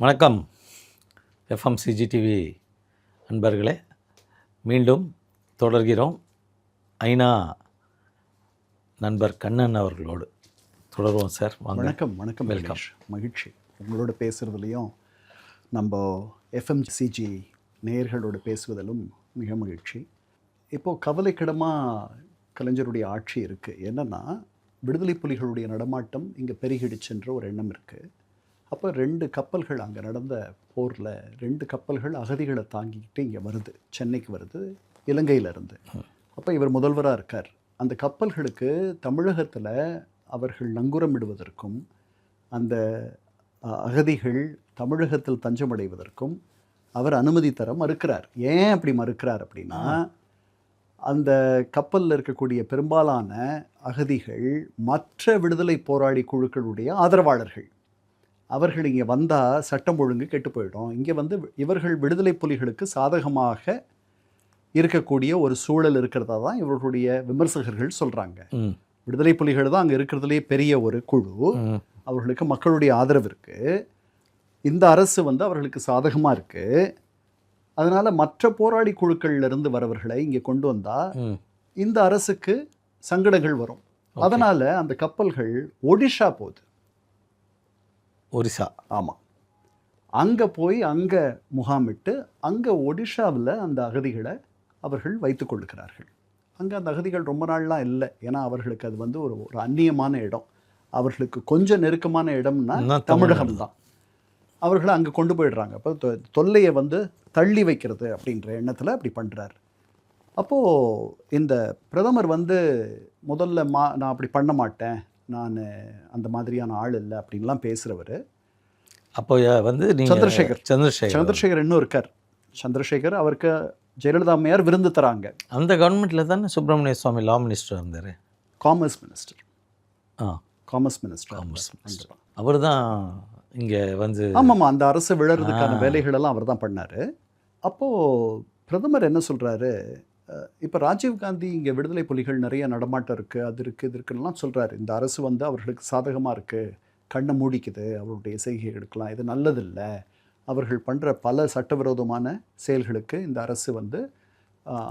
வணக்கம் எஃப்எம்சிஜிடிவி நண்பர்களே, மீண்டும் தொடர்கிறோம். ஐநா நண்பர் கண்ணன் அவர்களோடு தொடருவோம் சார். வணக்கம். வெல்கம். மகிழ்ச்சி உங்களோட பேசுகிறதுலையும் நம்ம எஃப்எம்சிஜி நேயர்களோடு பேசுவதிலும் மிக மகிழ்ச்சி. இப்போது கவலைக்கிடமாக கலைஞருடைய ஆட்சி இருக்குது. என்னென்னா, விடுதலை புலிகளுடைய நடமாட்டம் இங்கே பெருகிடுச்சுன்ற ஒரு எண்ணம் இருக்குது. அப்போ 2 கப்பல்கள் அங்கே நடந்த போரில் 2 கப்பல்கள் அகதிகளை தாங்கிக்கிட்டு இங்கே வருது, சென்னைக்கு வருது இலங்கையிலேருந்து. அப்போ இவர் முதல்வராக இருக்கார். அந்த கப்பல்களுக்கு தமிழகத்தில் அவர்கள் நங்குரமிடுவதற்கும் அந்த அகதிகள் தமிழகத்தில் தஞ்சமடைவதற்கும் அவர் அனுமதி தர மறுக்கிறார். ஏன் அப்படி மறுக்கிறார் அப்படின்னா, அந்த கப்பலில் இருக்கக்கூடிய பெரும்பாலான அகதிகள் மற்ற விடுதலை போராளி குழுக்களுடைய ஆதரவாளர்கள். அவர்கள் இங்கே வந்தால் சட்டம் ஒழுங்கு கெட்டு போயிடும். இங்கே வந்து இவர்கள் விடுதலை புலிகளுக்கு சாதகமாக இருக்கக்கூடிய ஒரு சூழல் இருக்கிறதா தான் இவர்களுடைய விமர்சகர்கள் சொல்கிறாங்க. விடுதலை புலிகள் தான் அங்கே இருக்கிறதுலே பெரிய ஒரு குழு. அவர்களுக்கு மக்களுடைய ஆதரவு இருக்குது. இந்த அரசு வந்து அவர்களுக்கு சாதகமாக இருக்குது. அதனால் மற்ற போராளி குழுக்கள்லேருந்து வரவர்களை இங்கே கொண்டு வந்தால் இந்த அரசுக்கு சங்கடங்கள் வரும். அதனால் அந்த கப்பல்கள் ஒடிஷா போகுது. ஒரிசா, ஆமாம். அங்கே போய் அங்கே முகாமிட்டு அங்கே ஒடிஷாவில் அந்த அகதிகளை அவர்கள் வைத்து கொள்ளுகிறார்கள். அங்கே அந்த அகதிகள் ரொம்ப நாள்லாம் இல்லை. ஏன்னா அவர்களுக்கு அது வந்து ஒரு அந்நியமான இடம். அவர்களுக்கு கொஞ்சம் நெருக்கமான இடம்னா தமிழகம் தான். அவர்களை அங்கே கொண்டு போயிடுறாங்க. அப்போ தொல்லையை வந்து தள்ளி வைக்கிறது அப்படின்ற எண்ணத்தில் அப்படி பண்ணுறார். அப்போது இந்த பிரதமர் வந்து முதல்ல நான் அப்படி பண்ண மாட்டேன், நான் அந்த மாதிரியான ஆள் இல்லை அப்படின்லாம் பேசுகிறவர். அப்போ வந்து சந்திரசேகர் இன்னும் இருக்கார். சந்திரசேகர், அவருக்கு ஜெயலலிதா அம்மையார் விருந்து தராங்க. அந்த கவர்மெண்ட்டில் தானே சுப்பிரமணிய சுவாமி லா மினிஸ்டர் இருந்தார். Commerce minister. அவர் தான் இங்கே வந்து ஆமாம், அந்த அரசு விழறதுக்கான வேலைகளெல்லாம் அவர் தான் பண்ணார். அப்போது பிரதமர் என்ன சொல்கிறாரு, இப்போ ராஜீவ்காந்தி இங்கே விடுதலை புலிகள் நிறைய நடமாட்டம் இருக்குது, அது இருக்குது, இது இருக்குலாம் சொல்கிறாரு. இந்த அரசு வந்து அவர்களுக்கு சாதகமாக இருக்குது, கண்ணை மூடிக்குது, அவருடைய செய்கைகளுக்கெல்லாம் இது நல்லதில்லை, அவர்கள் பண்ணுற பல சட்டவிரோதமான செயல்களுக்கு இந்த அரசு வந்து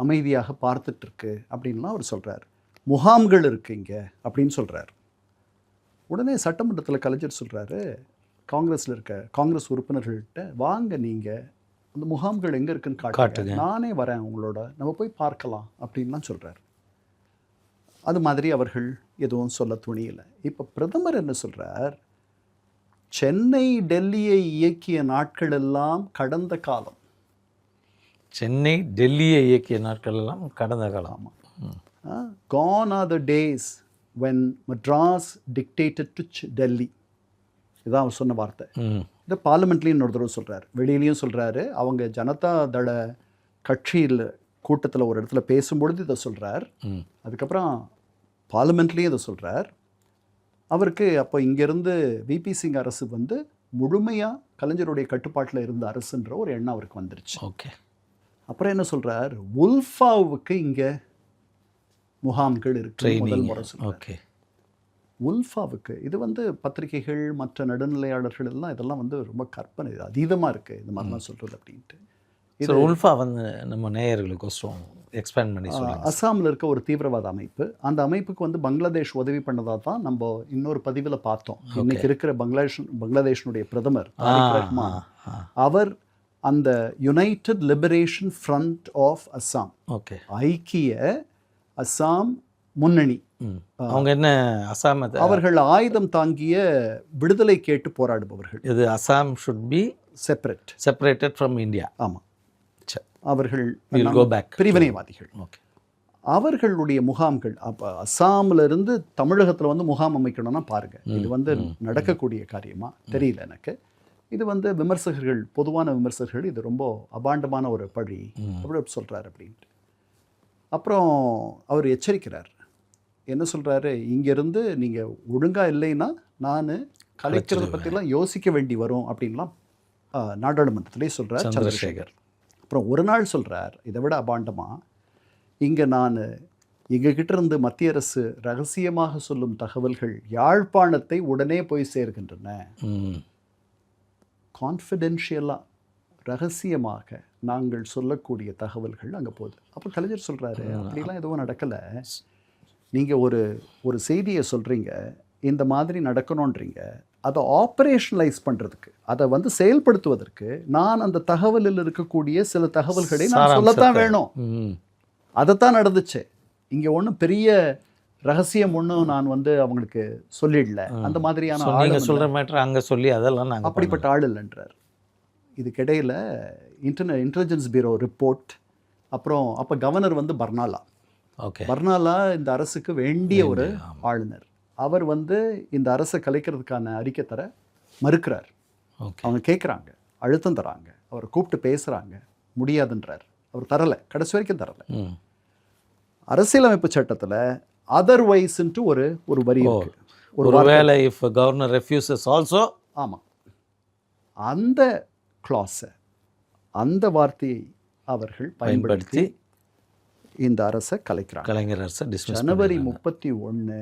அமைதியாக பார்த்துட்ருக்கு அப்படின்லாம் அவர் சொல்கிறார். முகாம்கள் இருக்குது இங்கே அப்படின்னு சொல்கிறார். உடனே சட்டமன்றத்தில் கலைஞர் சொல்கிறாரு, காங்கிரஸில் இருக்க காங்கிரஸ் உறுப்பினர்கள்ட்ட, வாங்க நீங்கள் அந்த முகாம்கள் எங்கே இருக்குன்னு காட்டுங்க, நானே வரேன் உங்களோட, நம்ம போய் பார்க்கலாம் அப்படின்லாம் சொல்கிறார். அது மாதிரி அவர்கள் எதுவும் சொல்ல துணியலை. இப்போ பிரதமர் என்ன சொல்கிறார், சென்னை டெல்லியை இயக்கிய நாட்கள் எல்லாம் கடந்த காலம். சென்னை டெல்லியை இயக்கிய நாட்கள் எல்லாம் கடந்த காலம். Gone are the days when Madras dictated to Delhi. இதுதான் அவர் சொன்ன வார்த்தை. இந்த பார்லிமெண்ட்லேயும் இன்னொரு தடவை சொல்கிறார், வெளியிலையும் சொல்கிறாரு. அவங்க ஜனதா தள கட்சியில் கூட்டத்தில் ஒரு இடத்துல பேசும்பொழுது இதை சொல்கிறார். அதுக்கப்புறம் பார்லிமெண்ட்லேயும் இதை சொல்கிறார். அவருக்கு அப்போ இங்கேருந்து விபி சிங் அரசு வந்து முழுமையாக கலைஞருடைய கட்டுப்பாட்டில் இருந்த அரசுன்ற ஒரு எண்ணம் அவருக்கு வந்துருச்சு. ஓகே. அப்புறம் என்ன சொல்கிறார், உல்ஃபாவுக்கு இங்கே முகாம்கள் இருக்கு முதல் முறை சொல்கிறார். ஓகே. உல்ஃபாவுக்கு இது வந்து பத்திரிகைகள் மற்ற நடுநிலையாளர்கள் எல்லாம் இதெல்லாம் வந்து ரொம்ப கற்பனை, அதீதமாக இருக்குது இந்த மாதிரிலாம் சொல்கிறது அப்படின்ட்டு. இது உல்ஃபா வந்து நம்ம நேயர்களுக்கோசரம் எக்ஸ்பேண்ட் பண்ணி சொல்லுங்கள். அஸ்ஸாமில் இருக்க ஒரு தீவிரவாத அமைப்பு. அந்த அமைப்புக்கு வந்து பங்களாதேஷ் உதவி பண்ணதாக தான் நம்ம இன்னொரு பதிவில் பார்த்தோம். இன்னைக்கு இருக்கிற பங்களாதேஷனுடைய பிரதமர் தாரிக் ரஹ்மான், அவர் அந்த United Liberation Front of Assam, okay, ஐக்கிய அஸ்ஸாம் முன்னணி, அவங்க என்ன அசாம், அவர்கள் ஆயுதம் தாங்கிய விடுதலை கேட்டு போராடுபவர்கள். இது Assam should be separated from India. ஆமாம், அவர்கள் பிரிவினைவாதிகள். ஓகே. அவர்களுடைய முகாம்கள் அப்போ அஸ்ஸாமிலிருந்து தமிழகத்தில் வந்து முகாம் அமைக்கணும்னா பாருங்கள், இது வந்து நடக்கக்கூடிய காரியமாக தெரியல எனக்கு. இது வந்து விமர்சகர்கள், பொதுவான விமர்சகர்கள், இது ரொம்ப அபாண்டமான ஒரு பழி அப்படி சொல்கிறார் அப்படின்ட்டு. அப்புறம் அவர் எச்சரிக்கிறார். என்ன சொல்கிறாரு, இங்கேருந்து நீங்கள் ஒழுங்காக இல்லைன்னா நான் கலைக்கிறத பற்றிலாம் யோசிக்க வேண்டி வரும் அப்படின்லாம் நாடாளுமன்றத்திலே சொல்கிறார் சந்திரசேகர். அப்புறம் ஒரு நாள் சொல்கிறார், இதை விட அபாண்டமாக, இங்கே நான் எங்ககிட்ட இருந்து மத்திய அரசு ரகசியமாக சொல்லும் தகவல்கள் யாழ்ப்பாணத்தை உடனே போய் சேர்கின்றன. கான்ஃபிடென்ஷியலாக ரகசியமாக நாங்கள் சொல்லக்கூடிய தகவல்கள் அங்கே போகுது. அப்போ கலைஞர் சொல்கிறாரு, அப்படிலாம் எதுவும் நடக்கலை. நீங்கள் ஒரு செய்தியை சொல்கிறீங்க, இந்த மாதிரி நடக்கணுன்றீங்க, அதை ஆப்ரேஷனலைஸ் பண்ணுறதுக்கு, அதை வந்து செயல்படுத்துவதற்கு நான் அந்த தகவலில் இருக்கக்கூடிய சில தகவல்களை நான் சொல்லத்தான் வேணும். அதைத்தான் நடந்துச்சு. இங்கே ஒன்றும் பெரிய ரகசியம் ஒன்றும் நான் வந்து அவங்களுக்கு சொல்லிடல. அந்த மாதிரியான நீங்கள் சொல்கிற மேட்டர் அங்கே சொல்லி அதெல்லாம் நாங்கள் அப்படிப்பட்ட ஆள் இல்லைன்றார். இதுக்கிடையில் இன்டெலிஜென்ஸ் பியூரோ ரிப்போர்ட், அப்புறம் அப்போ கவர்னர் வந்து பர்னாலா. ஓகே, பர்னாலா இந்த அரசுக்கு வேண்டிய ஒரு ஆளுநர். அவர் வந்து இந்த அரசை கலைக்கிறதுக்கான அறிக்கை தர மறுக்கிறார். அவங்க கேட்குறாங்க, அழுத்தம் தராங்க, அவரை கூப்பிட்டு பேசுகிறாங்க, முடியாதுன்றார். அவர் தரலை, கடைசி வரைக்கும் தரலை. அரசியலமைப்பு சட்டத்தில் அதர்வைஸ்ன்ட்டு ஒரு வரி இருக்கு. ஒருவேளை இஃப் கவர்னர் ரெஃப்யூசஸ் ஆல்சோ, ஆமாம், அந்த கிளாஸை, அந்த வார்த்தையை அவர்கள் பயன்படுத்தி இந்த அரசை கலைக்கிறாங்க. கலைஞர் அரசை ஜனவரி 31,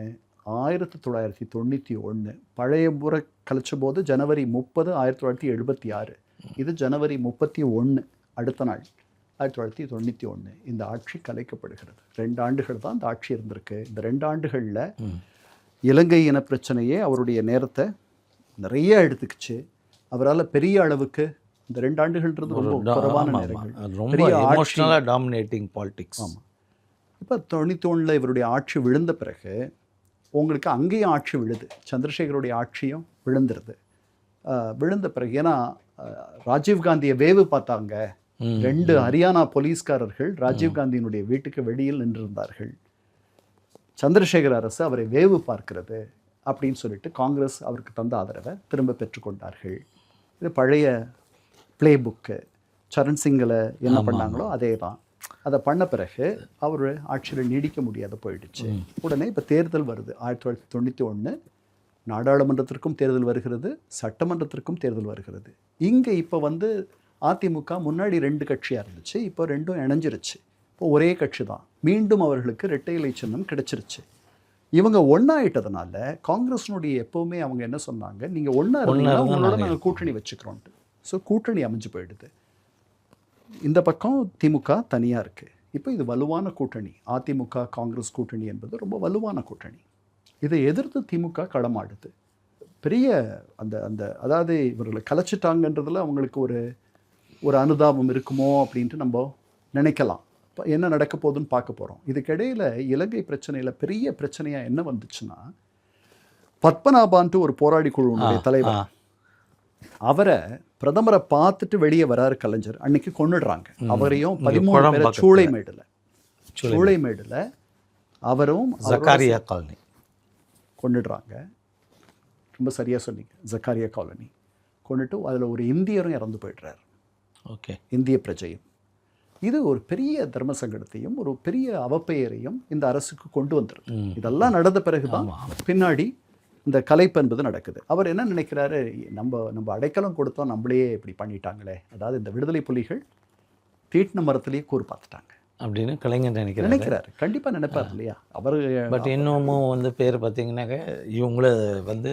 1991, பழைய முறை கழிச்ச போது ஜனவரி 30, 1976. இது ஜனவரி 31 அடுத்த நாள் 1991 இந்த ஆட்சி கலைக்கப்படுகிறது. 2 ஆண்டுகள் தான் இந்த ஆட்சி இருந்திருக்கு. இந்த 2 ஆண்டுகளில் இலங்கை இன பிரச்சனையே அவருடைய நேரத்தை நிறைய எடுத்துக்கிச்சு. அவரால் பெரிய அளவுக்கு இந்த 2 ஆண்டுகள்ன்றது ரொம்ப குறைவான நேரங்கள், ரொம்ப எமோஷனலாக டாமினேட்டிங் பாலிடிக்ஸ். ஆமாம். இப்போ 91 இவருடைய ஆட்சி விழுந்த பிறகு உங்களுக்கு அங்கேயும் ஆட்சி விழுது, சந்திரசேகருடைய ஆட்சியும் விழுந்துருது. விழுந்த பிறகு ஏன்னா ராஜீவ்காந்தியை வேவு பார்த்தாங்க. 2 ஹரியானா போலீஸ்காரர்கள் ராஜீவ்காந்தியினுடைய வீட்டுக்கு வெளியில் நின்றிருந்தார்கள். சந்திரசேகர் அரசு அவரை வேவு பார்க்கிறது அப்படின்னு சொல்லிட்டு காங்கிரஸ் அவருக்கு தந்த ஆதரவை திரும்ப பெற்றுக்கொண்டார்கள். இது பழைய பிளே புக்கு. சரண் சிங்கில் என்ன பண்ணாங்களோ அதே தான். அதை பண்ண பிறகு அவர் ஆட்சியில் நீடிக்க முடியாத போயிடுச்சு. உடனே இப்போ தேர்தல் வருது. 1991 நாடாளுமன்றத்திற்கும் தேர்தல் வருகிறது, சட்டமன்றத்திற்கும் தேர்தல் வருகிறது. இங்கே இப்போ வந்து அதிமுக முன்னாடி 2 கட்சியாக இருந்துச்சு, இப்போ 2ம் இணைஞ்சிருச்சு. இப்போ ஒரே கட்சி தான். மீண்டும் அவர்களுக்கு இரட்டை இலை சின்னம் கிடைச்சிருச்சு. இவங்க ஒன்றாயிட்டதுனால காங்கிரஸினுடைய எப்போவுமே அவங்க என்ன சொன்னாங்க, நீங்கள் ஒன்றா இருந்தீங்கன்னா உங்களோட நாங்கள் கூட்டணி வச்சுக்கிறோன்ட்டு. ஸோ கூட்டணி அமைஞ்சு போயிடுது. இந்த பக்கம் திமுக தனியாக இருக்குது. இப்போ இது வலுவான கூட்டணி. அதிமுக காங்கிரஸ் கூட்டணி என்பது ரொம்ப வலுவான கூட்டணி. இதை எதிர்த்து திமுக களமாடுது. பெரிய அந்த அதாவது இவர்களை கலைச்சிட்டாங்கன்றதுல அவங்களுக்கு ஒரு அனுதாபம் இருக்குமோ அப்படின்ட்டு நம்ம நினைக்கலாம். இப்போ என்ன நடக்க போகுதுன்னு பார்க்க போகிறோம். இதுக்கிடையில் இலங்கை பிரச்சனையில் பெரிய பிரச்சனையாக என்ன வந்துச்சுன்னா, பத்மநாபான்ட்டு ஒரு போராடி குழுவுடைய தலைவர், அவரை பிரதமரை பார்த்துட்டு வெளியே வராரு கலைஞர். அன்னைக்கு கொண்டுடுறாங்க அவரையும். 13 பேரை சூளைமேடில் அவரும் ஜக்காரியா காலனி கொண்டுடுறாங்க. ரொம்ப சரியாக சொன்னீங்க, ஜக்காரியா காலனி கொண்டுட்டு அதில் ஒரு இந்தியரும் இறந்து போய்ட்றாரு. ஓகே, இந்திய பிரஜையும். இது ஒரு பெரிய தர்ம சங்கடத்தையும் ஒரு பெரிய அவப்பெயரையும் இந்த அரசுக்கு கொண்டு வந்துருக்கு. இதெல்லாம் நடந்த பிறகுதான் பின்னாடி இந்த கலைப்பு என்பது நடக்குது. அவர் என்ன நினைக்கிறாரு, நம்ம அடைக்கலம் கொடுத்தோம், நம்மளே இப்படி பண்ணிட்டாங்களே, அதாவது இந்த விடுதலை புலிகள் தீட்டின மரத்திலேயே கூறு பார்த்துட்டாங்க அப்படின்னு கலைஞர் நினைக்கிறாரு. கண்டிப்பாக நினைப்பார் இல்லையா அவர். பட் இன்னமும் வந்து பேர் பார்த்தீங்கன்னாக்க இவங்கள வந்து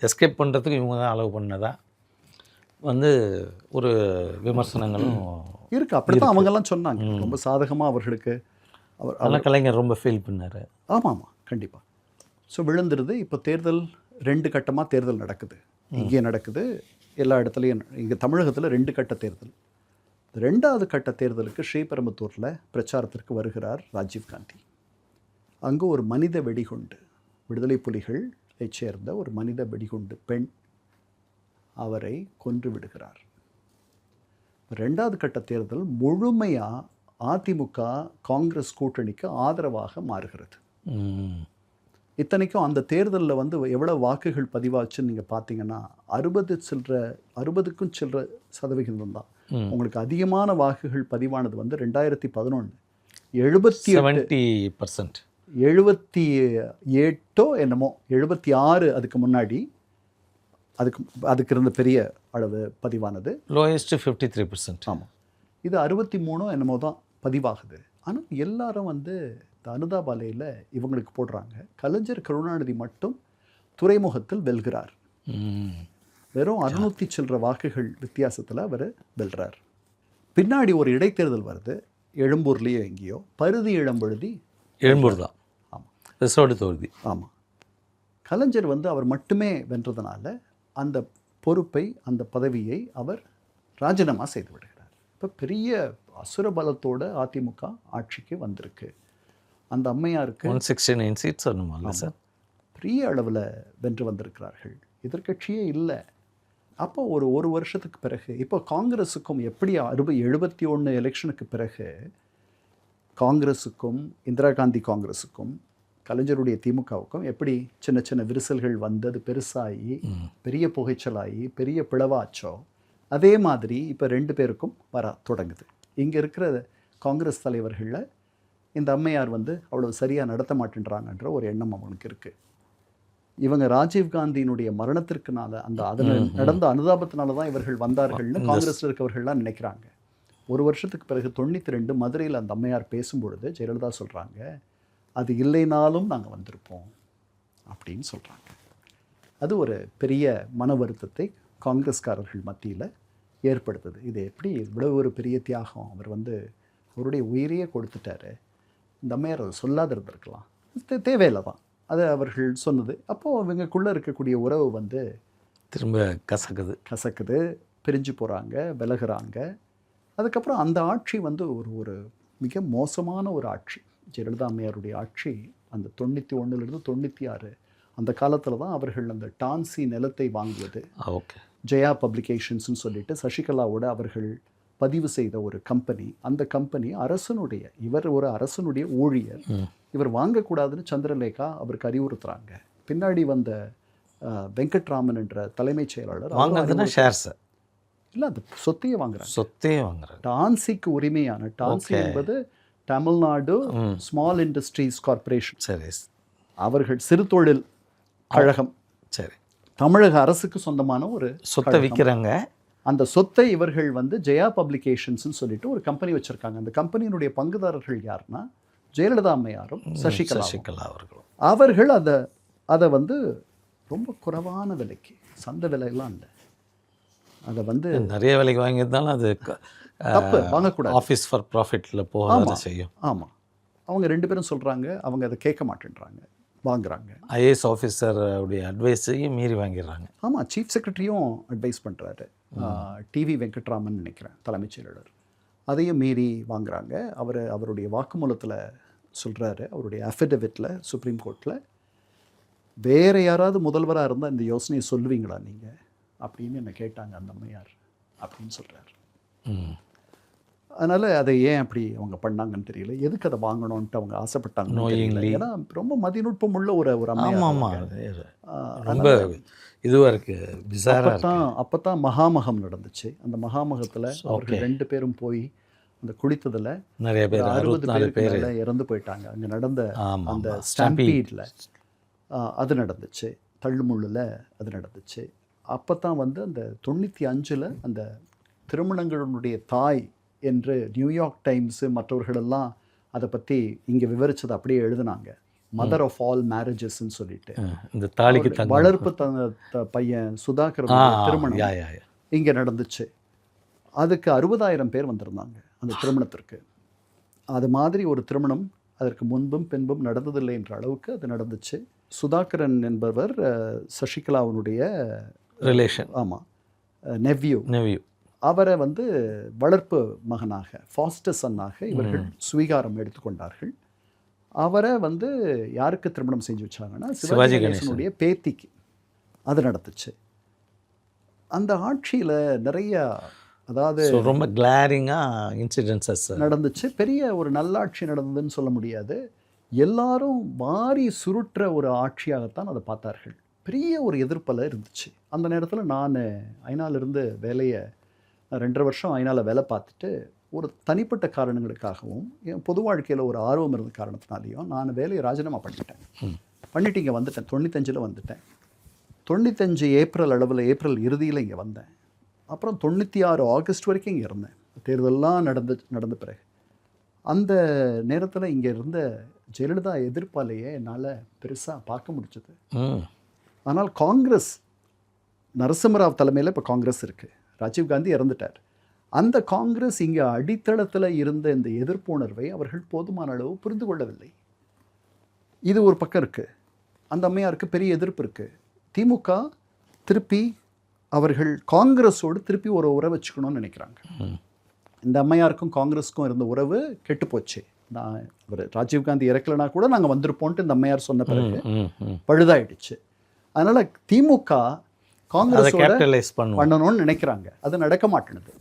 எஸ்கேப் பண்ணுறதுக்கு இவங்க தான் அலோவ் பண்ணதா வந்து ஒரு விமர்சனங்களும் இருக்குது. அப்படி தான் அவங்கெல்லாம் சொன்னாங்க. ரொம்ப சாதகமாக அவர்களுக்கு அதெல்லாம் கலைஞர் ரொம்ப ஃபீல் பண்ணார். ஆமாம், கண்டிப்பாக. ஸோ விழுந்துருது. இப்போ தேர்தல் 2 கட்டமாக தேர்தல் நடக்குது. இங்கே நடக்குது, எல்லா இடத்துலையும். இங்கே தமிழகத்தில் 2 கட்ட தேர்தல். 2வது கட்ட தேர்தலுக்கு ஸ்ரீபெரும்புத்தூரில் பிரச்சாரத்திற்கு வருகிறார் ராஜீவ்காந்தி. அங்கு ஒரு மனித வெடிகுண்டு, விடுதலை புலிகளை சேர்ந்த ஒரு மனித வெடிகுண்டு பெண் அவரை கொன்று விடுகிறார். 2வது கட்ட தேர்தல் முழுமையாக அதிமுக காங்கிரஸ் கூட்டணிக்கு ஆதரவாக மாறுகிறது. இத்தனைக்கும் அந்த தேர்தலில் வந்து எவ்வளோ வாக்குகள் பதிவாச்சுன்னு நீங்கள் பார்த்தீங்கன்னா 60க்கும் சில்லற சதவிகிதம் தான். உங்களுக்கு அதிகமான வாக்குகள் பதிவானது வந்து 2011 78%, 78 என்னமோ 76 அதுக்கு முன்னாடி அதுக்கு இருந்த பெரிய அளவு பதிவானது. லோயஸ்ட் 53%. ஆமாம், இது 63 என்னமோ தான் பதிவாகுது. ஆனால் எல்லாரும் வந்து இந்த அனுதாபாலையில் இவங்களுக்கு போடுறாங்க. கலைஞர் கருணாநிதி மட்டும் துறைமுகத்தில் வெல்கிறார். வெறும் 600 சில்லற வாக்குகள் வித்தியாசத்தில் அவர் வெல்றார். பின்னாடி ஒரு இடைத்தேர்தல் வருது, எழும்பூர்லேயோ எங்கேயோ, பருதி இளம்பழுதி. எழும்பூர் தான். ஆமாம், ரிசோர்டு தொகுதி. ஆமாம். கலைஞர் அவர் மட்டுமே வென்றதுனால அந்த பொறுப்பை, அந்த பதவியை அவர் ராஜினாமா செய்து விடுகிறார். இப்போ பெரிய அசுர பலத்தோட அதிமுக ஆட்சிக்கு வந்திருக்கு. அந்த அம்மையாருக்கு 169 சீட்ஸ் சொன்னோம்ல சார், பெரிய அளவில் வென்று வந்திருக்கிறார்கள். எதிர்க்கட்சியே இல்லை. அப்போ ஒரு வருஷத்துக்கு பிறகு இப்போ காங்கிரஸுக்கும் எப்படி 71 எலெக்ஷனுக்கு பிறகு காங்கிரஸுக்கும், இந்திரா காந்தி காங்கிரஸுக்கும், கலைஞருடைய திமுகவுக்கும் எப்படி சின்ன சின்ன விரிசல்கள் வந்து அது பெருசாகி பெரிய புகைச்சலாகி பெரிய பிளவாச்சோ, அதே மாதிரி இப்போ 2 பேருக்கும் வர தொடங்குது. இங்கே இருக்கிற காங்கிரஸ் தலைவர்களில் இந்த அம்மையார் அவ்வளோ சரியாக நடத்த மாட்டேன்றாங்கன்ற ஒரு எண்ணம் அவனுக்கு இருக்குது. இவங்க ராஜீவ்காந்தியினுடைய மரணத்திற்குனால அதில் நடந்த அனுதாபத்தினால தான் இவர்கள் வந்தார்கள்னு காங்கிரஸில் இருக்கவர்கள்லாம் நினைக்கிறாங்க. ஒரு வருஷத்துக்கு பிறகு 92 மதுரையில் அந்த அம்மையார் பேசும்பொழுது ஜெயலலிதா சொல்கிறாங்க, அது இல்லைனாலும் நாங்கள் வந்திருப்போம் அப்படின்னு சொல்கிறாங்க. அது ஒரு பெரிய மன வருத்தத்தை காங்கிரஸ்காரர்கள் மத்தியில் ஏற்படுத்துது. இது எப்படி இவ்வளவு ஒரு பெரிய தியாகம், அவர் அவருடைய உயிரையே கொடுத்துட்டாரு, இந்த அம்மையார் அதை சொல்லாத இருந்திருக்கலாம், தேவையில்லை தான் அது அவர்கள் சொன்னது. அப்போது இவங்களுக்குள்ளே இருக்கக்கூடிய உறவு திரும்ப கசக்குது, பிரிஞ்சு போகிறாங்க, விலகுறாங்க. அதுக்கப்புறம் அந்த ஆட்சி ஒரு மிக மோசமான ஒரு ஆட்சி. ஜெயலலிதா அம்மையாருடைய ஆட்சி அந்த 91லேருந்து 96 அந்த காலத்தில் தான் அவர்கள் அந்த டான்சி நிலத்தை வாங்கியது. ஓகே, ஜெயா பப்ளிகேஷன்ஸ்னு சொல்லிட்டு சசிகலாவோட அவர்கள் பதிவு செய்த ஒரு கம்பெனி. அந்த கம்பெனி இவர் ஒரு அரசனுடைய ஊழியர், இவர் வாங்கக்கூடாதுன்னு சந்திரலேகா அவருக்கு அறிவுறுத்துறாங்க. பின்னாடி வந்த வெங்கட்ராமன் என்ற தலைமைச் செயலாளர் இல்லை, அந்த சொத்தையே வாங்குறாங்க. டான்சிக்கு உரிமையான, டான்சி என்பது தமிழ்நாடு ஸ்மால் இண்டஸ்ட்ரீஸ் கார்பரேஷன், சரி, அவர்கள் சிறு தொழில் கழகம், சரி, தமிழக அரசுக்கு சொந்தமான ஒரு சொத்தை விற்கிறாங்க. அந்த சொத்தை இவர்கள் ஜெயா பப்ளிகேஷன்ஸ்னு சொல்லிட்டு ஒரு கம்பெனி வச்சுருக்காங்க. அந்த கம்பெனியினுடைய பங்குதாரர்கள் யாருன்னா ஜெயலலிதா அம்மையாரும் சசிகலா அவர்களும். அவர்கள் அதை ரொம்ப குறைவான விலைக்கு, சந்தை விலையெல்லாம் இல்லை, அதை நிறைய விலைக்கு வாங்கியிருந்தாலும் அது தப்பு, வாங்கக்கூடாது, ஆஃபீஸ் ஃபார் ப்ராஃபிட்டில் போக செய்யும். ஆமாம், அவங்க 2 பேரும் சொல்கிறாங்க, அவங்க அதை கேட்க மாட்டேன்றாங்க, வாங்குறாங்க. ஐஏஎஸ் ஆஃபீஸர் உடைய அட்வைஸையும் மீறி வாங்கிடுறாங்க. ஆமாம், சீஃப் செக்ரட்டரியும் அட்வைஸ் பண்ணுறாரு, டிவி வெங்கட்ராமன் நினைக்கிறேன் தலைமைச் செயலாளர், அதையும் மீறி வாங்குறாங்க. அவருடைய வாக்குமூலத்தில் சொல்கிறாரு, அவருடைய அஃபிடவிட்டில் சுப்ரீம் கோர்ட்டில், வேறு யாராவது முதல்வராக இருந்தால் இந்த யோசனையை சொல்லுவீங்களா நீங்கள் அப்படின்னு என்னை கேட்டாங்க அந்த அம்மையார் அப்படின்னு சொல்கிறார். அதனால் அதை ஏன் அப்படி அவங்க பண்ணாங்கன்னு தெரியல, எதுக்கு அதை வாங்கணும்ன்ட்டு அவங்க ஆசைப்பட்டாங்க. ஏன்னா ரொம்ப மதிநுட்பம் உள்ள ஒரு அம்மையார். ரொம்ப இதுவாக இருக்குது. அப்போ தான் மகாமகம் நடந்துச்சு. அந்த மகாமகத்தில் அவர்கள் 2 பேரும் போய் அந்த குளித்ததில் நிறைய பேர் 60 பேர் இறந்து போயிட்டாங்க. அங்கே நடந்த அந்த ஸ்டாம்பீடில் அது நடந்துச்சு, தள்ளுமுள்ளில் அது நடந்துச்சு. அப்போ தான் அந்த 95 அந்த திருமணங்களுடைய தாய் என்று நியூயார்க் டைம்ஸு மற்றவர்களெல்லாம் அதை பற்றி இங்கே விவரித்ததை அப்படியே எழுதுனாங்க. மதர் ஆஃப் ஆல் மேரேஜஸ்ன்னு சொல்லிட்டு, இந்த தாலிக்கு வளர்ப்பு பையன் சுதாகர் திருமணம் இங்கே நடந்துச்சு. அதுக்கு 60,000 பேர் வந்திருந்தாங்க அந்த திருமணத்திற்கு. அது மாதிரி ஒரு திருமணம் அதற்கு முன்பும் பின்பும் நடந்ததில்லை என்ற அளவுக்கு அது நடந்துச்சு. சுதாகரன் என்பவர் சசிகலாவினுடைய ரிலேஷன். ஆமாம், நெவ்யூ. அவரை வளர்ப்பு மகனாக, ஃபாஸ்டர் சன்னாக இவர்கள் ஸ்வீகாரம் எடுத்துக்கொண்டார்கள். அவரை யாருக்கு திருமணம் செஞ்சு வச்சாங்கன்னா சிவாஜி கணேசனுடைய பேத்திக்கு. அது நடந்துச்சு. அந்த ஆட்சியில் நிறைய, அதாவது ரொம்ப கிளாரிங்காக இன்சிடென்ட்ஸஸ் நடந்துச்சு. பெரிய ஒரு நல்லாட்சி நடந்ததுன்னு சொல்ல முடியாது. எல்லாரும் மாறி சுருட்டுற ஒரு ஆட்சியாகத்தான் அதை பார்த்தார்கள். பெரிய ஒரு எதிர்ப்பலை இருந்துச்சு. அந்த நேரத்தில் நான் ஐநாவிலிருந்து வேலையை 2.5 வருஷம் ஐநாவில் வேலை பார்த்துட்டு, ஒரு தனிப்பட்ட காரணங்களுக்காகவும் என் பொது வாழ்க்கையில் ஒரு ஆர்வம் இருந்த காரணத்தினாலேயும் நான் வேலையை ராஜினாமா பண்ணிட்டு இங்கே வந்துட்டேன். 95 வந்துட்டேன். 95 ஏப்ரல் அளவில், ஏப்ரல் இறுதியில் இங்கே வந்தேன். அப்புறம் 96 ஆகஸ்ட் வரைக்கும் இங்கே இருந்தேன். தேர்தலெல்லாம் நடந்த பிறகு அந்த நேரத்தில் இங்கே இருந்த ஜெயலலிதா எதிர்ப்பாலேயே என்னால் பெருசாக பார்க்க முடிச்சது. ஆனால் காங்கிரஸ் நரசிம்மராவ் தலைமையில் இப்போ காங்கிரஸ் இருக்குது. ராஜீவ்காந்தி இறந்துட்டார். அந்த காங்கிரஸ் இங்கே அடித்தளத்தில் இருந்த இந்த எதிர்ப்பு உணர்வை அவர்கள் போதுமான அளவு புரிந்து கொள்ளவில்லை. இது ஒரு பக்கம் இருக்குது. அந்த அம்மையாருக்கு பெரிய எதிர்ப்பு இருக்குது. திமுக திருப்பி அவர்கள் காங்கிரஸோடு திருப்பி ஒரு உறவு வச்சுக்கணும்னு நினைக்கிறாங்க. இந்த அம்மையாருக்கும் காங்கிரஸுக்கும் இருந்த உறவு கெட்டுப்போச்சு. நான் ஒரு ராஜீவ்காந்தி இறக்கலைனா கூட நாங்கள் வந்திருப்போன்ட்டு இந்த அம்மையார் சொன்ன பிறகு பழுதாயிடுச்சு. அதனால் திமுக காங்கிரஸோட பண்ணணும்னு நினைக்கிறாங்க. அது நடக்க மாட்டேனுது.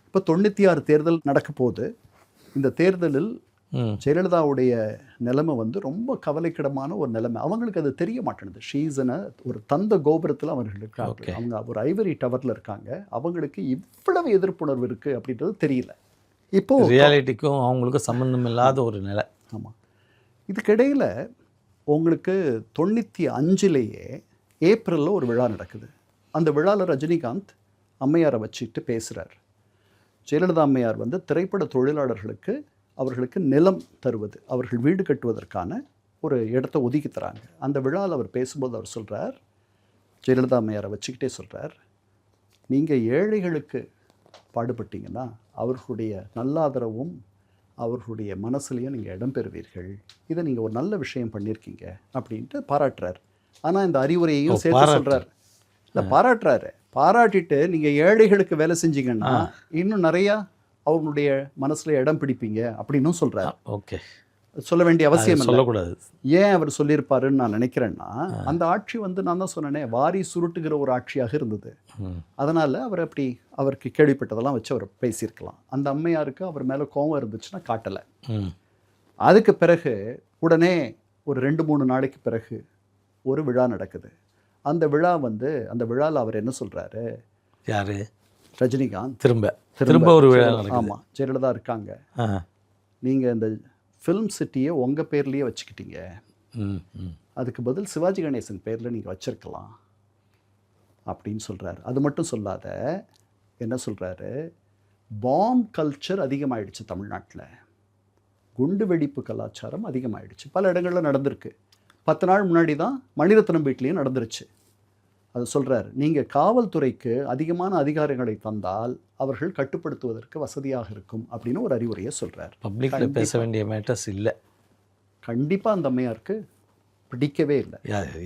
இப்போ 96 தேர்தல் நடக்க போகுது. இந்த தேர்தலில் ஜெயலலிதாவுடைய நிலைமை வந்து ரொம்ப கவலைக்கிடமான ஒரு நிலைமை. அவங்களுக்கு அது தெரிய மாட்டேனுது. ஷீசனை ஒரு தந்த கோபுரத்தில் அவர்கள் இருக்காங்க. அவங்க ஒரு ஐவரி டவரில் இருக்காங்க. அவங்களுக்கு இவ்வளவு எதிர்ப்புணர்வு இருக்குது அப்படின்றது தெரியல. இப்போ ரியாலிட்டிக்கும் அவங்களுக்கும் சம்மந்தம் இல்லாத ஒரு நிலை. ஆமாம். இதுக்கிடையில் உங்களுக்கு 95லேயே ஏப்ரலில் ஒரு விழா நடக்குது. அந்த விழாவில் ரஜினிகாந்த் அம்மையாரை வச்சுட்டு பேசுகிறார். ஜெயலலிதா அம்மையார் வந்து திரைப்பட தொழிலாளர்களுக்கு அவர்களுக்கு நிலம் தருவது, அவர்கள் வீடு கட்டுவதற்கான ஒரு இடத்த ஒதுக்கி தராங்க. அந்த விழாவில் அவர் பேசும்போது அவர் சொல்கிறார், ஜெயலலிதா அம்மையாரை வச்சுக்கிட்டே சொல்கிறார், நீங்கள் ஏழைகளுக்கு பாடுபட்டீங்கன்னா அவர்களுடைய நல்லாதரவும் அவர்களுடைய மனசுலையும் நீங்கள் இடம் பெறுவீர்கள். இதை நீங்கள் ஒரு நல்ல விஷயம் பண்ணியிருக்கீங்க அப்படின்ட்டு பாராட்டுறார். ஆனால் இந்த அறிவுரையையும் சேர்த்து சொல்கிறார். இல்லை, பாராட்டுறாரு. பாராட்டிட்டு நீங்கள் ஏழைகளுக்கு வேலை செஞ்சீங்கன்னா இன்னும் நிறையா அவங்களுடைய மனசில் இடம் பிடிப்பீங்க அப்படின்னும் சொல்கிறார். ஓகே, சொல்ல வேண்டிய அவசியம் சொல்லக்கூடாது. ஏன் அவர் சொல்லியிருப்பாருன்னு நான் நினைக்கிறேன்னா, அந்த ஆட்சி வந்து நான் தான் சொன்னேனே வாரி சுருட்டுகிற ஒரு ஆட்சியாக இருந்தது. அதனால் அவர் அப்படி அவருக்கு கேள்விப்பட்டதெல்லாம் வச்சு அவர் பேசியிருக்கலாம். அந்த அம்மையாருக்கு அவர் மேலே கோபம் இருந்துச்சுன்னா காட்டலை. அதுக்கு பிறகு உடனே ஒரு 2-3 நாளைக்கு பிறகு ஒரு விழா நடக்குது. அந்த விழா வந்து அந்த விழாவில் அவர் என்ன சொல்கிறாரு, யார், ரஜினிகாந்த் திரும்ப ஒரு விழா. ஆமாம், ஜெயலலிதா இருக்காங்க, நீங்கள் இந்த ஃபில்ம் சிட்டியை உங்கள் பேர்லேயே வச்சுக்கிட்டீங்க, அதுக்கு பதில் சிவாஜி கணேசன் பேரில் நீங்கள் வச்சுருக்கலாம் அப்படின்னு சொல்கிறார். அது மட்டும் சொல்லாத, என்ன சொல்கிறாரு, பாம் கல்ச்சர் அதிகமாகிடுச்சு தமிழ்நாட்டில், குண்டு வெடிப்பு கலாச்சாரம் அதிகமாகிடுச்சு. பல இடங்களில் நடந்திருக்கு. 10 நாள் முன்னாடி தான் மணிரத்னம் வீட்லேயும் நடந்துருச்சு. அது சொல்கிறார், நீங்கள் காவல்துறைக்கு அதிகமான அதிகாரங்களை தந்தால் அவர்கள் கட்டுப்படுத்துவதற்கு வசதியாக இருக்கும் அப்படின்னு ஒரு அறிவுரையை சொல்கிறார். பப்ளிக்கில் பேச வேண்டிய மேட்டர்ஸ் இல்லை. கண்டிப்பாக அந்த அம்மையாருக்கு பிடிக்கவே இல்லை.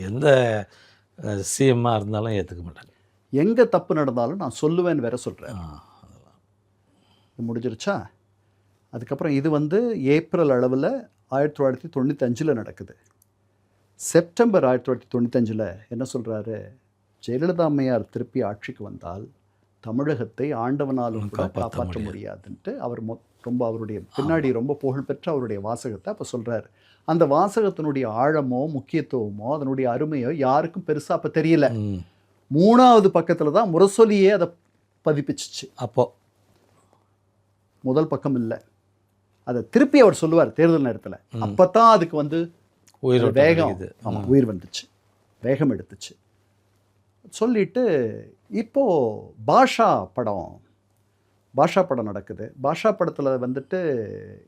எந்த சிஎம்மாக இருந்தாலும் ஏற்றுக்க மாட்டாங்க. எங்கே தப்பு நடந்தாலும் நான் சொல்லுவேன்னு வேற சொல்கிறேன். முடிஞ்சிருச்சா? அதுக்கப்புறம் இது வந்து ஏப்ரல் அளவில் 1995 நடக்குது. செப்டம்பர் 1995 என்ன சொல்கிறாரு, ஜெயலலிதா அம்மையார் திருப்பி ஆட்சிக்கு வந்தால் தமிழகத்தை ஆண்டவனாலும் கூட காப்பாற்ற முடியாதுன்ட்டு அவர் ரொம்ப அவருடைய பின்னாடி ரொம்ப புகழ்பெற்ற அவருடைய வாசகத்தை அப்போ சொல்கிறார். அந்த வாசகத்தினுடைய ஆழமோ முக்கியத்துவமோ அதனுடைய அருமையோ யாருக்கும் பெருசாக அப்போ தெரியல. 3வது பக்கத்தில் தான் முரசொலியே அதை பதிப்பிச்சிச்சு. அப்போது முதல் பக்கம் இல்லை. அதை திருப்பி அவர் சொல்லுவார் தேர்தல் நேரத்தில். அப்போ தான் அதுக்கு வந்து வேகம், ஆமாம், உயிர் வந்துச்சு, வேகம் எடுத்துச்சு. சொல்லிட்டு இப்போது பாஷா படம் நடக்குது. பாஷா படத்தில் வந்துட்டு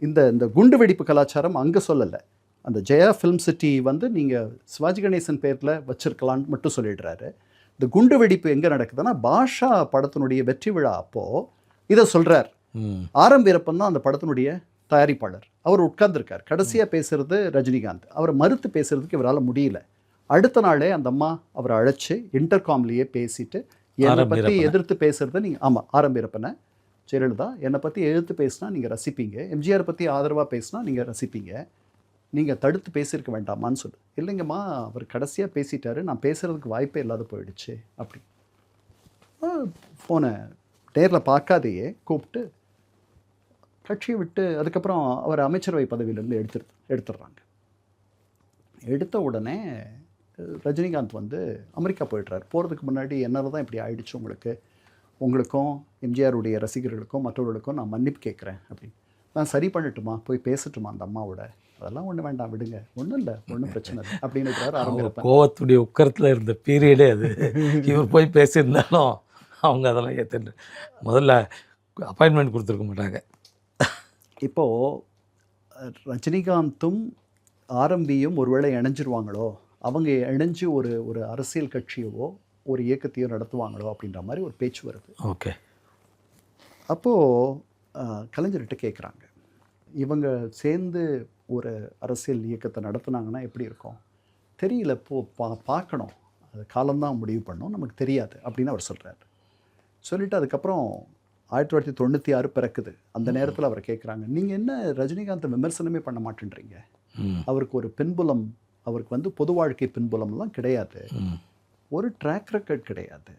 இந்த குண்டு வெடிப்பு கலாச்சாரம் அங்கே சொல்லலை. அந்த ஜெயா ஃபில்ம் சிட்டி வந்து நீங்கள் சிவாஜி கணேசன் பேரில் வச்சுருக்கலான்னு மட்டும் சொல்லிடுறாரு. இந்த குண்டு வெடிப்பு எங்கே நடக்குதுன்னா பாஷா படத்தினுடைய வெற்றி விழா அப்போது இதை சொல்கிறார். ஆரம் வீரப்பன் தான் அந்த படத்தினுடைய தயாரிப்பாளர். அவர் உட்கார்ந்துருக்கார். கடைசியாக பேசுகிறது ரஜினிகாந்த். அவரை மறுத்து பேசுகிறதுக்கு இவரால் முடியல. அடுத்த நாளே அந்த அம்மா அவரை அழைச்சி இன்டர்காம்லேயே பேசிட்டு என்னை பற்றி எதிர்த்து பேசுகிறத நீங்கள், ஆமாம், ஆரம் வீரப்பனை, ஜெயலலிதா என்னை பற்றி எதிர்த்து பேசினா நீங்கள் ரசிப்பீங்க, எம்ஜிஆர் பற்றி ஆதரவாக பேசினா நீங்கள் ரசிப்பீங்க, நீங்கள் தடுத்து பேசியிருக்க வேண்டாமான்னு சொல்லு. இல்லைங்கம்மா, அவர் கடைசியாக பேசிட்டாரு, நான் பேசுகிறதுக்கு வாய்ப்பே இல்லாத போயிடுச்சு அப்படி. ஃபோனை நேரில் பார்க்காதையே கூப்பிட்டு கட்சியை விட்டு அதுக்கப்புறம் அவர் அமைச்சரவை பதவியிலேருந்து எடுத்துடுறாங்க. எடுத்த உடனே ரஜினிகாந்த் வந்து அமெரிக்கா போய்ட்றார். போகிறதுக்கு முன்னாடி என்னால் தான் இப்படி ஆயிடுச்சு, உங்களுக்கும் எம்ஜிஆருடைய ரசிகர்களுக்கும் மற்றவர்களுக்கும் நான் மன்னிப்பு கேட்குறேன் அப்படின்னு. நான் சரி பண்ணட்டுமா, போய் பேசட்டுமா அந்த அம்மாவோட? அதெல்லாம் ஒன்றும் வேண்டாம், விடுங்க, ஒன்றும் இல்லை, ஒன்றும் பிரச்சனை இல்லை அப்படின்னு ஆரம்பிப்பேன். கோவத்துடைய உக்கரத்தில் இருந்த பீரியடே அது. இவர் போய் பேசியிருந்தாலும் அவங்க அதெல்லாம் ஏற்றுட்டு முதல்ல அப்பாயின்மெண்ட் கொடுத்துருக்க மாட்டாங்க. இப்போது ரஜினிகாந்தும் ஆரம்பியும் ஒருவேளை இணைஞ்சிருவாங்களோ, அவங்க இணைஞ்சு ஒரு அரசியல் கட்சியவோ ஒரு இயக்கத்தையோ நடத்துவாங்களோ அப்படின்ற மாதிரி ஒரு பேச்சு வருது. ஓகே. அப்போது கலைஞர்கிட்ட கேட்குறாங்க, இவங்க சேர்ந்து ஒரு அரசியல் இயக்கத்தை நடத்துனாங்கன்னா எப்படி இருக்கும்? தெரியல, பார்க்கணும், அது காலம்தான் முடிவு பண்ணும், நமக்கு தெரியாது அப்படின்னு அவர் சொல்கிறார். சொல்லிவிட்டு அதுக்கப்புறம் 1996 பிறக்குது. அந்த நேரத்தில் அவர் கேட்குறாங்க, நீங்கள் என்ன ரஜினிகாந்தை விமர்சனமே பண்ண மாட்டேன்றீங்க? அவருக்கு ஒரு பின்புலம், அவருக்கு வந்து பொது வாழ்க்கை பின்புலம்லாம் கிடையாது, ஒரு ட்ராக் ரெக்கார்ட் கிடையாது,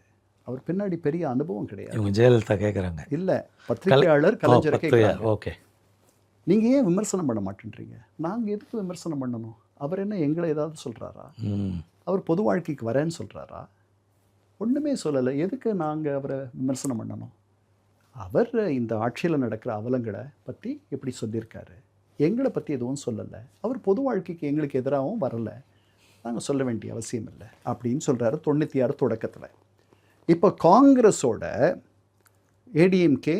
அவர் பின்னாடி பெரிய அனுபவம் கிடையாது. இவங்க ஜெயலலிதா கேட்குறாங்க. இல்லை, பத்திரிகையாளர் கலைஞர் கேட்குறாங்க. ஓகே. நீங்கள் ஏன் விமர்சனம் பண்ண மாட்டேன்றீங்க? நாங்கள் எதுக்கு விமர்சனம் பண்ணணும்? அவர் என்ன எங்களை ஏதாவது சொல்கிறாரா? அவர் பொது வாழ்க்கைக்கு வரேன்னு சொல்கிறாரா? ஒன்றுமே சொல்லலை. எதுக்கு நாங்கள் அவரை விமர்சனம் பண்ணணும்? அவர் இந்த ஆட்சியில் நடக்கிற அவலங்களை பற்றி எப்படி சொல்லியிருக்காரு, எங்களை பற்றி எதுவும் சொல்லலை. அவர் பொது வாழ்க்கைக்கு எங்களுக்கு எதிராகவும் வரலை, நாங்கள் சொல்ல வேண்டிய அவசியம் இல்லை அப்படின்னு சொல்கிறாரு 96 தொடக்கத்தில். இப்போ காங்கிரஸோட ஏடிஎம்கே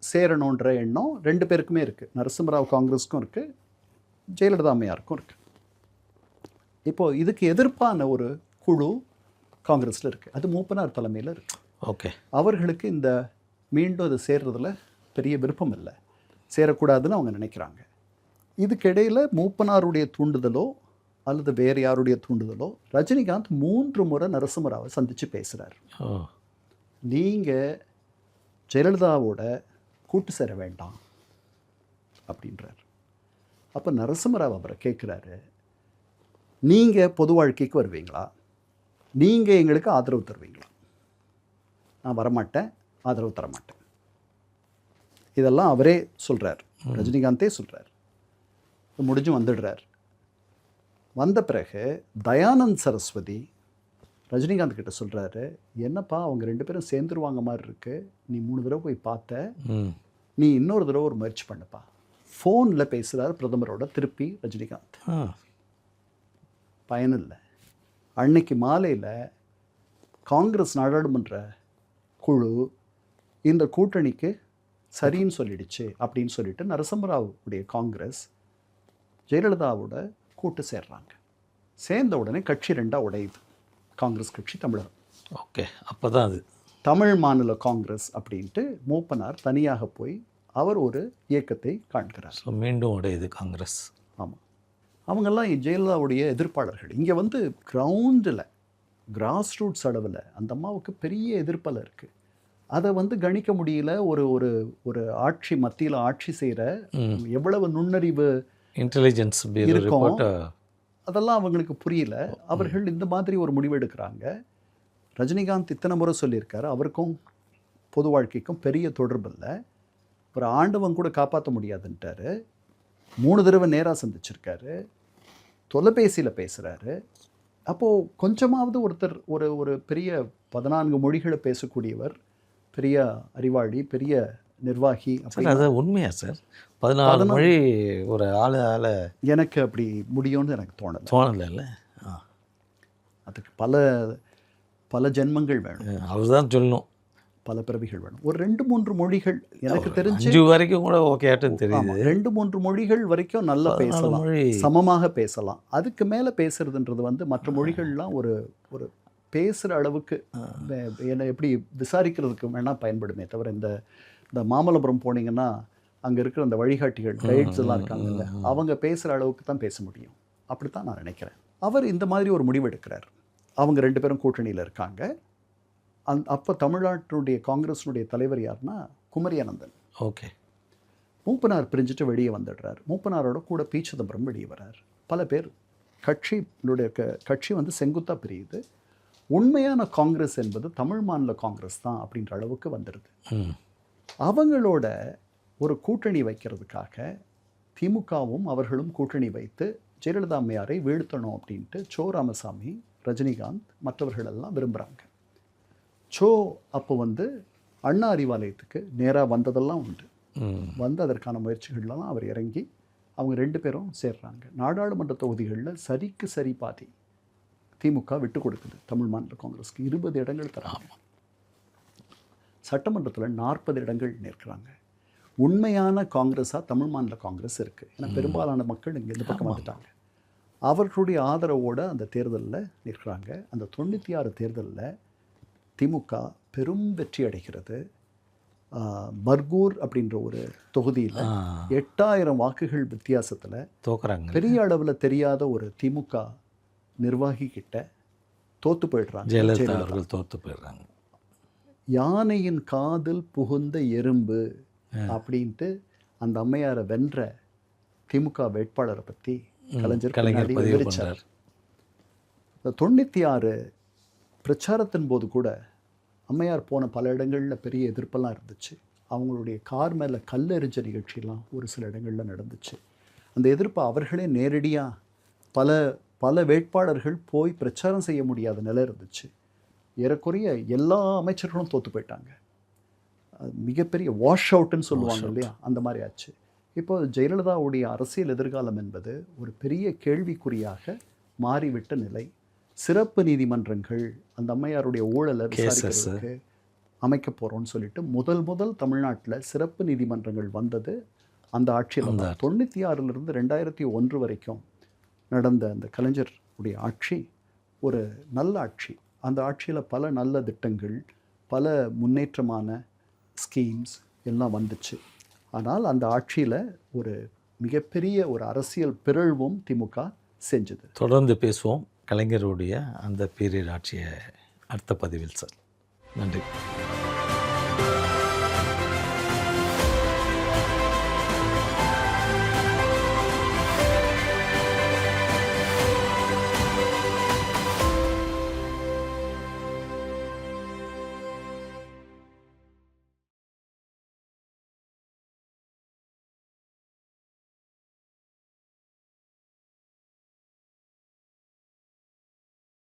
சேரணுன்ற எண்ணம் 2 பேருக்குமே இருக்குது. நரசிம்மராவ் காங்கிரஸுக்கும் இருக்குது, ஜெயலலிதா அம்மையாருக்கும் இருக்குது. இப்போது இதுக்கு எதிர்ப்பான ஒரு குழு காங்கிரஸில் இருக்குது, அது மூப்பனார் தலைமையில் இருக்குது. ஓகே. அவர்களுக்கு இந்த மீண்டும் அது சேர்றதுல பெரிய விருப்பம் இல்லை, சேரக்கூடாதுன்னு அவங்க நினைக்கிறாங்க. இதுக்கிடையில் மூப்பனாருடைய தூண்டுதலோ அல்லது வேறு யாருடைய தூண்டுதலோ ரஜினிகாந்த் 3 முறை நரசிம்மராவை சந்தித்து பேசுகிறார். நீங்கள் ஜெயலலிதாவோட கூட்டு சேர வேண்டாம் அப்படின்றார். அப்போ நரசிம்மராவ் அவரை கேட்குறாரு, நீங்கள் பொது வாழ்க்கைக்கு வருவீங்களா, நீங்கள் எங்களுக்கு ஆதரவு தருவீங்களா? நான் வரமாட்டேன், ஆதரவு தரமாட்டேன். இதெல்லாம் அவரே சொல்கிறார், ரஜினிகாந்தே சொல்கிறார். முடிஞ்சு வந்துடுறார். வந்த பிறகு தயானந்த் சரஸ்வதி ரஜினிகாந்த் கிட்ட சொல்கிறாரு, என்னப்பா அவங்க 2 பேரும் சேர்ந்துருவாங்க மாதிரி இருக்கு, நீ 3 தடவை போய் பார்த்த, நீ இன்னொரு தடவை ஒரு முயற்சி பண்ணுப்பா. ஃபோனில் பேசுகிறார் பிரதமரோட திருப்பி ரஜினிகாந்த். பயனில்லை. அன்னைக்கு மாலையில் காங்கிரஸ் நாடாளுமன்ற குழு இந்த கூட்டணிக்கு சரின்னு சொல்லிடுச்சு அப்படின்னு சொல்லிட்டு நரசிம்மராவுடைய காங்கிரஸ் ஜெயலலிதாவோட கூட்டு சேர்றாங்க. சேர்ந்த உடனே கட்சி 2ஆக உடையுது, காங்கிரஸ் கட்சி தமிழகம். ஓகே. அப்போ தான் அது தமிழ் மாநில காங்கிரஸ் அப்படின்ட்டு மூப்பனார் தனியாக போய் அவர் ஒரு இயக்கத்தை காண்கிறார். ஸோ மீண்டும் உடையுது காங்கிரஸ். ஆமாம். அவங்கெல்லாம் ஜெயலலிதாவுடைய எதிர்ப்பாளர்கள். இங்கே வந்து கிரவுண்டில் கிராஸ் ரூட்ஸ் அளவில் அந்த அம்மாவுக்கு பெரிய எதிர்ப்பலை இருக்குது. அதை வந்து கணிக்க முடியல. ஒரு ஒரு ஒரு ஆட்சி மத்தியில் ஆட்சி செய்கிற எவ்வளவு நுண்ணறிவு இன்டெலிஜென்ஸ் இருக்கும் அதெல்லாம் அவங்களுக்கு புரியல. அவர்கள் இந்த மாதிரி ஒரு முடிவு எடுக்கிறாங்க. ரஜினிகாந்த் இத்தனை முறை சொல்லியிருக்காரு, அவருக்கும் பொது வாழ்க்கைக்கும் பெரிய தொடர்பு இல்லை, ஒரு ஆண்டவன் கூட காப்பாற்ற முடியாதுன்ட்டார். 3 தடவை நேராக சந்திச்சிருக்காரு, தொலைபேசியில் பேசுகிறாரு. அப்போது கொஞ்சமாவது ஒருத்தர் ஒரு ஒரு பெரிய 14 மொழிகளை பேசக்கூடியவர், பெரிய அறிவாளி, பெரிய நிர்வாகி. அது உண்மையா சார்? 14 மொழி ஒரு ஆள எனக்கு அப்படி முடியும்னு எனக்கு தோணலை. அதுக்கு பல பல ஜென்மங்கள் வேணும், அதுதான் சொல்லணும், பல பிறவிகள் வேணும். ஒரு 2-3 மொழிகள் எனக்கு தெரிஞ்சு 5 வரைக்கும் கூட ஓகேட்டும் தெரியுது. 2-3 மொழிகள் வரைக்கும் நல்லா பேசலாம், சமமாக பேசலாம். அதுக்கு மேலே பேசுறதுன்றது வந்து மற்ற மொழிகள்லாம் ஒரு ஒரு பேசுகிற அளவுக்கு என்னை எப்படி விசாரிக்கிறதுக்கு வேணால் பயன்படுமே தவிர, இந்த மாமல்லபுரம் போனீங்கன்னா அங்கே இருக்கிற அந்த வழிகாட்டிகள் கைட்ஸ் எல்லாம் இருக்காங்கல்ல, அவங்க பேசுகிற அளவுக்கு தான் பேச முடியும். அப்படி தான் நான் நினைக்கிறேன். அவர் இந்த மாதிரி ஒரு முடிவு எடுக்கிறார். அவங்க 2 பேரும் கூட்டணியில் இருக்காங்க. அப்போ தமிழ்நாட்டினுடைய காங்கிரஸினுடைய தலைவர் யாருன்னா குமரியானந்தன். ஓகே. மூப்பனார் பிரிஞ்சுட்டு வெளியே வந்துடுறார். மூப்பனாரோட கூட பி. சிதம்பரம் வெளியே வர்றார். பல பேர் கட்சி வந்து செங்குத்தாக பிரியுது. உண்மையான காங்கிரஸ் என்பது தமிழ் மாநில காங்கிரஸ் தான் அப்படின்ற அளவுக்கு வந்துடுது. அவங்களோட ஒரு கூட்டணி வைக்கிறதுக்காக திமுகவும் அவர்களும் கூட்டணி வைத்து ஜெயலலிதா அம்மையாரை வீழ்த்தணும் அப்படின்ட்டு சோ ராமசாமி, ரஜினிகாந்த், மற்றவர்கள் எல்லாம் விரும்புகிறாங்க. சோ அப்போ வந்து அண்ணா அறிவாலயத்துக்கு நேராக வந்ததெல்லாம் உண்டு. வந்து அதற்கான முயற்சிகள்லாம் அவர் இறங்கி அவங்க 2 பேரும் சேர்றாங்க. நாடாளுமன்ற தொகுதிகளில் சரிக்கு சரி பாதி திமுக விட்டு கொடுக்குது தமிழ் மாநில காங்கிரஸ்க்கு. 20 இடங்கள் தராங்க. சட்டமன்றத்தில் 40 இடங்கள் நிற்கிறாங்க. உண்மையான காங்கிரஸாக தமிழ் மாநில காங்கிரஸ் இருக்குது. ஏன்னா பெரும்பாலான மக்கள் இங்கே இந்த பக்கம் வந்துட்டாங்க. அவர்களுடைய ஆதரவோடு அந்த தேர்தலில் நிற்கிறாங்க. அந்த 96 தேர்தலில் திமுக பெரும் வெற்றி அடைகிறது. பர்கூர் அப்படின்ற ஒரு தொகுதியில் 8000 வாக்குகள் வித்தியாசத்தில் தோக்குறாங்க. பெரிய அளவில் தெரியாத ஒரு திமுக நிர்வாகி கிட்ட தோற்று போயிடுறாங்க. ஜெயலலிதா அவர்கள் தோற்று போயிடுறாங்க. யானையின் காதில் புகுந்த எறும்பு அப்படின்ட்டு அந்த அம்மையாரை வென்ற திமுக வேட்பாளரை பற்றி கலைஞர் விவரிச்சார். 96 பிரச்சாரத்தின் போது கூட அம்மையார் போன பல இடங்களில் பெரிய எதிர்ப்பெல்லாம் இருந்துச்சு. அவங்களுடைய கார் மேலே கல்லெறிஞ்ச நிகழ்ச்சியெல்லாம் ஒரு சில இடங்களில் நடந்துச்சு. அந்த எதிர்ப்பை அவர்களே நேரடியாக பல வேட்பாளர்கள் போய் பிரச்சாரம் செய்ய முடியாத நிலை இருந்துச்சு. ஏறக்குறைய எல்லா அமைச்சர்களும் தோற்று போயிட்டாங்க. மிகப்பெரிய வாஷ் அவுட்டுன்னு சொல்லுவாங்க இல்லையா, அந்த மாதிரி ஆச்சு. இப்போ ஜெயலலிதாவுடைய அரசியல் எதிர்காலம் என்பது ஒரு பெரிய கேள்விக்குறியாக மாறிவிட்ட நிலை. சிறப்பு நீதிமன்றங்கள் அந்த அம்மையாருடைய ஊழலை விசாரிக்கிறதுக்கு அமைக்க போகிறோன்னு சொல்லிட்டு முதல் தமிழ்நாட்டில் சிறப்பு நீதிமன்றங்கள் வந்தது அந்த ஆட்சியில். 96லிருந்து 2001 வரைக்கும் நடந்த அந்த கலைஞர் உடைய ஆட்சி ஒரு நல்ல ஆட்சி. அந்த ஆட்சியில் பல நல்ல திட்டங்கள், பல முன்னேற்றமான ஸ்கீம்ஸ் எல்லாம் வந்துச்சு. ஆனால் அந்த ஆட்சியில் ஒரு மிகப்பெரிய ஒரு அரசியல் பிறழ்வும் திமுக செஞ்சது. தொடர்ந்து பேசுவோம் கலைஞருடைய அந்த பீரியட் ஆட்சியை அடுத்த பதிவில் சார். நன்றி.